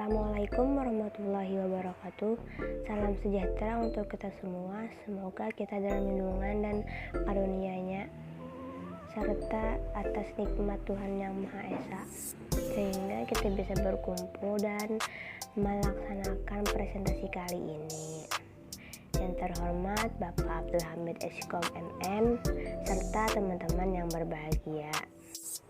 Assalamualaikum warahmatullahi wabarakatuh. Salam sejahtera untuk kita semua. Semoga kita dalam lindungan dan karunia-Nya serta atas nikmat Tuhan Yang Maha Esa, sehingga kita bisa berkumpul dan melaksanakan presentasi kali ini. Yang terhormat Bapak Abdul Hamid Eskom MM serta teman-teman yang berbahagia.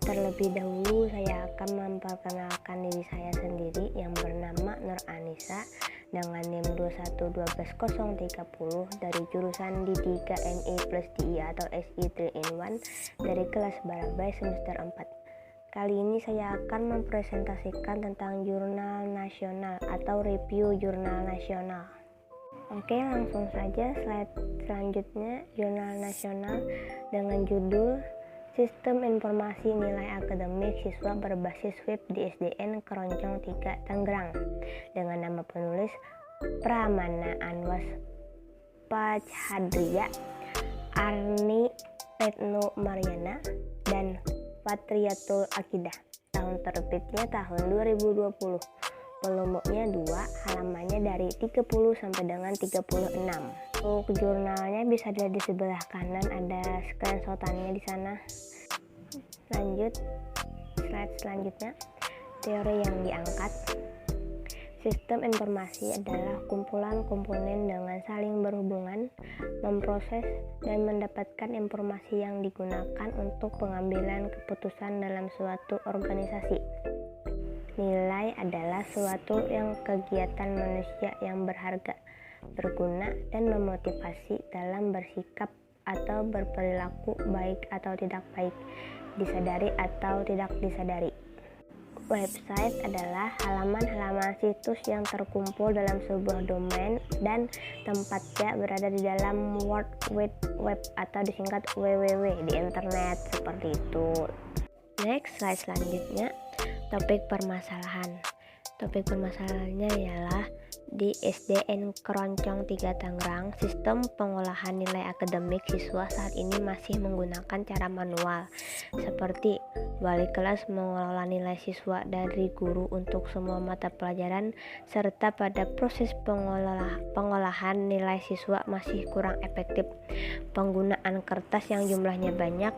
Terlebih dahulu saya akan memperkenalkan diri saya sendiri yang bernama Nur Anissa dengan NIM 2112030 dari jurusan D3 ME plus DI atau SI 3-in-1 dari kelas Barabai semester 4. Kali ini saya akan mempresentasikan tentang jurnal nasional atau review jurnal nasional. Oke, langsung saja slide selanjutnya, jurnal nasional dengan judul Sistem Informasi Nilai Akademik Siswa Berbasis Web di SDN Keroncong 3 Tangerang dengan nama penulis Pramana Anwas Pachhadria, Arni Retno Mariana, dan Patriatul Akidah. Tahun terbitnya tahun 2020. Volumenya 2, halamannya dari 30 sampai dengan 36. Untuk jurnalnya bisa dilihat di sebelah kanan, ada screenshotannya di sana. Lanjut, slide selanjutnya, teori yang diangkat. Sistem informasi adalah kumpulan komponen dengan saling berhubungan, memproses dan mendapatkan informasi yang digunakan untuk pengambilan keputusan dalam suatu organisasi. Nilai adalah suatu yang kegiatan manusia yang berharga, berguna, dan memotivasi dalam bersikap atau berperilaku baik atau tidak baik, disadari atau tidak disadari. Website adalah halaman-halaman situs yang terkumpul dalam sebuah domain dan tempatnya berada di dalam World Wide Web atau disingkat www di internet, seperti itu. Next, slide selanjutnya, topik permasalahan. Topik permasalahannya ialah di SDN Keroncong 3 Tangerang, sistem pengolahan nilai akademik siswa saat ini masih menggunakan cara manual, seperti wali kelas mengelola nilai siswa dari guru untuk semua mata pelajaran, serta pada proses pengolahan nilai siswa masih kurang efektif, penggunaan kertas yang jumlahnya banyak,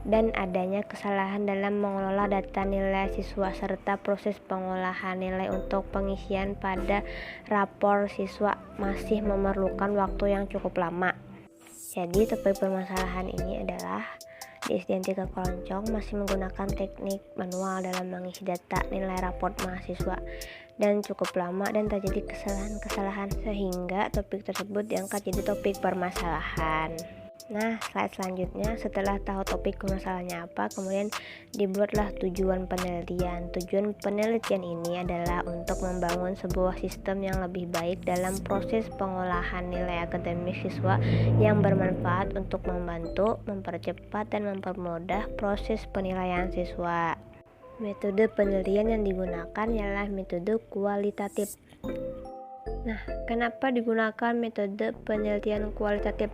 dan adanya kesalahan dalam mengelola data nilai siswa serta proses pengolahan nilai untuk pengisian pada rapor siswa masih memerlukan waktu yang cukup lama. Jadi topik permasalahan ini adalah di SDN 3 Keroncong masih menggunakan teknik manual dalam mengisi data nilai raport mahasiswa dan cukup lama dan terjadi kesalahan-kesalahan sehingga topik tersebut diangkat jadi topik permasalahan. Nah, slide selanjutnya, setelah tahu topik permasalahannya apa, kemudian dibuatlah tujuan penelitian. Tujuan penelitian ini adalah untuk membangun sebuah sistem yang lebih baik dalam proses pengolahan nilai akademik siswa yang bermanfaat untuk membantu, mempercepat, dan mempermudah proses penilaian siswa. Metode penelitian yang digunakan ialah metode kualitatif. Nah, kenapa digunakan metode penelitian kualitatif?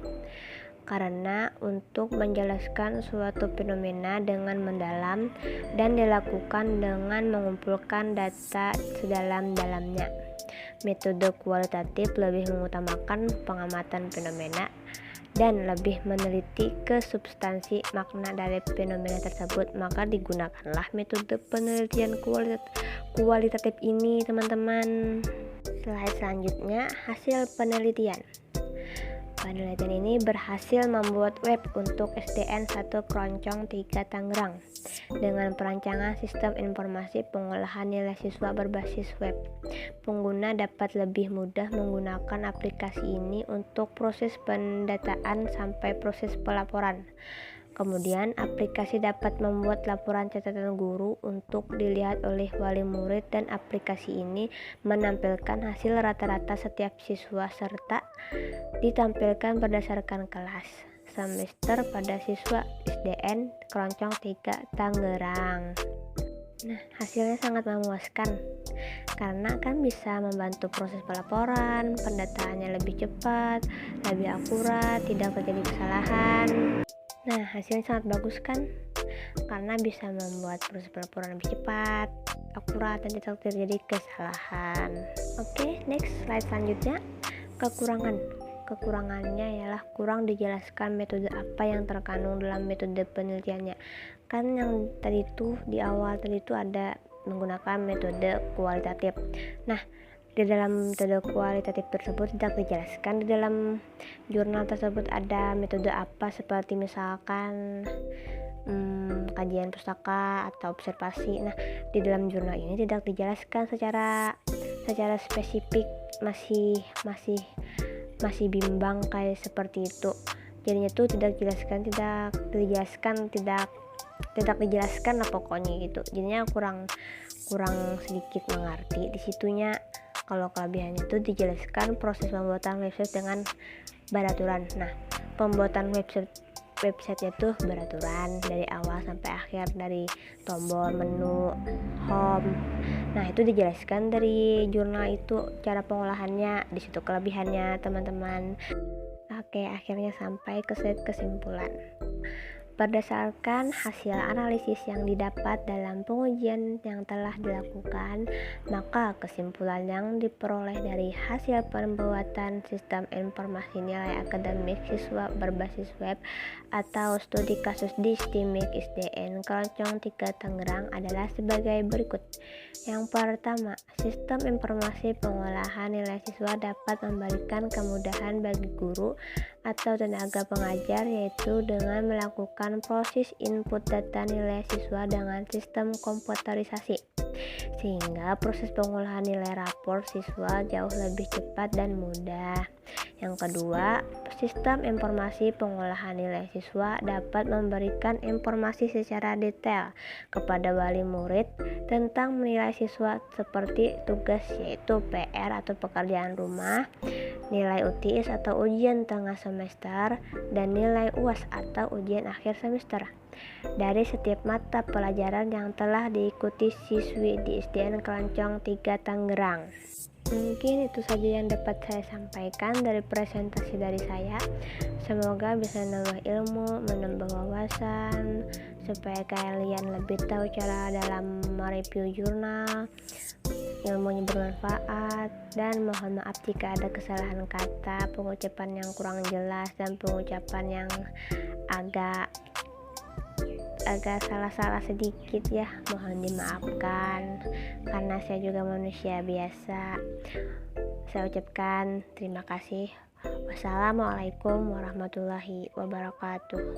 Karena untuk menjelaskan suatu fenomena dengan mendalam dan dilakukan dengan mengumpulkan data sedalam-dalamnya. Metode kualitatif lebih mengutamakan pengamatan fenomena dan lebih meneliti ke substansi makna dari fenomena tersebut, maka digunakanlah metode penelitian kualitatif ini, teman-teman. Slide selanjutnya, hasil penelitian. Penelitian ini berhasil membuat web untuk SDN 1 Keroncong 3 Tangerang dengan perancangan sistem informasi pengolahan nilai siswa berbasis web. Pengguna dapat lebih mudah menggunakan aplikasi ini untuk proses pendataan sampai proses pelaporan. Kemudian, aplikasi dapat membuat laporan catatan guru untuk dilihat oleh wali murid dan aplikasi ini menampilkan hasil rata-rata setiap siswa serta ditampilkan berdasarkan kelas semester pada siswa SDN Keroncong 3 Tangerang. Nah, hasilnya sangat memuaskan karena kan bisa membantu proses pelaporan, pendataannya lebih cepat, lebih akurat, tidak terjadi kesalahan. Nah, hasilnya sangat bagus kan? Karena bisa membuat proses pelaporan lebih cepat. akurat dan tidak terjadi kesalahan. Oke, next slide selanjutnya, kekurangannya ialah kurang dijelaskan metode apa yang terkandung dalam metode penelitiannya. Kan yang tadi itu di awal tadi itu ada menggunakan metode kualitatif. Nah, di dalam metode kualitatif tersebut tidak dijelaskan di dalam jurnal tersebut ada metode apa, seperti misalkan kajian pustaka atau observasi. Nah, di dalam jurnal ini tidak dijelaskan secara spesifik, masih bimbang kayak seperti itu. Jadinya tuh tidak dijelaskan lah pokoknya gitu. Jadinya kurang sedikit mengerti di situnya. Kalau kelebihannya itu dijelaskan proses pembuatan website dengan beraturan. Nah, pembuatan websitenya tuh beraturan dari awal sampai akhir, dari tombol, menu, home. Nah, itu dijelaskan dari jurnal itu cara pengolahannya, di situ kelebihannya teman-teman. Oke, akhirnya sampai ke slide kesimpulan. Berdasarkan hasil analisis yang didapat dalam pengujian yang telah dilakukan, maka kesimpulan yang diperoleh dari hasil pembuatan sistem informasi nilai akademik siswa berbasis web atau studi kasus di STIMIK ISDN Keroncong 3 Tangerang adalah sebagai berikut. Yang pertama, sistem informasi pengolahan nilai siswa dapat memberikan kemudahan bagi guru atau tenaga pengajar, yaitu dengan melakukan proses input data nilai siswa dengan sistem komputerisasi, sehingga proses pengolahan nilai rapor siswa jauh lebih cepat dan mudah. Yang kedua, sistem informasi pengolahan nilai siswa dapat memberikan informasi secara detail kepada wali murid tentang menilai siswa seperti tugas, yaitu PR atau pekerjaan rumah, nilai UTS atau ujian tengah semester, dan nilai UAS atau ujian akhir semester dari setiap mata pelajaran yang telah diikuti siswi di SDN Keroncong 3 Tangerang. Mungkin itu saja yang dapat saya sampaikan dari presentasi dari saya. Semoga bisa menambah ilmu, menambah wawasan, supaya kalian lebih tahu cara dalam mereview jurnal, ilmunya bermanfaat. Dan mohon maaf jika ada kesalahan kata, pengucapan yang kurang jelas, dan pengucapan yang agak salah-salah sedikit ya, mohon dimaafkan karena saya juga manusia biasa. Saya ucapkan terima kasih. Wassalamualaikum warahmatullahi wabarakatuh.